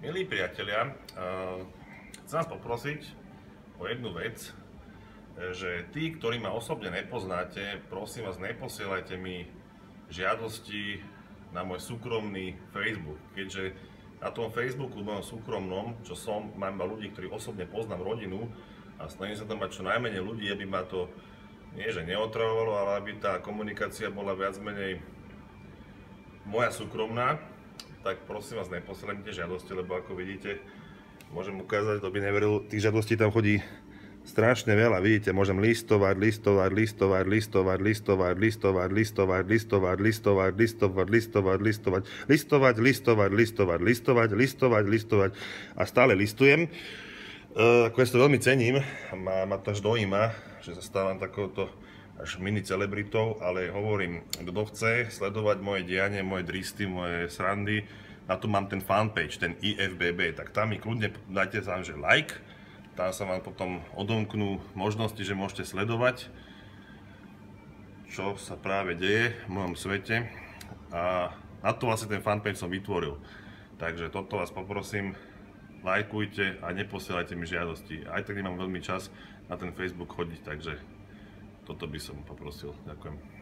Milí priatelia, chcem vás poprosiť o jednu vec, že tí, ktorí ma osobne nepoznáte, prosím vás, neposielajte mi žiadosti na môj súkromný Facebook, keďže na tom Facebooku, mojom súkromnom, čo som, mám iba ľudí, ktorí osobne poznám, rodinu, a snažím sa tam mať čo najmenej ľudí, aby ma to nie že neotravovalo, ale aby tá komunikácia bola viac menej moja súkromná. Tak prosím vás, neposielajte žiadosti, lebo ako vidíte, môžem ukázať, to by neveril, tých žiadostí tam chodí strašne veľa, vidíte, môžem listovať, a stále listujem. Ako ja to veľmi cením, ma to až dojíma, že sa stávam takouto až mini celebritou, ale hovorím, kto chce sledovať moje dianie, moje dristy, moje srandy, na to mám ten fanpage, ten IFBB, tak tam mi kľudne dajte sa, že like, tam sa vám potom odomknú možnosti, že môžete sledovať, čo sa práve deje v mojom svete, a na to vlastne ten fanpage som vytvoril. Takže toto vás poprosím, lajkujte a neposielajte mi žiadosti. Aj tak nemám veľmi čas na ten Facebook chodiť, takže toto by som poprosil. Ďakujem.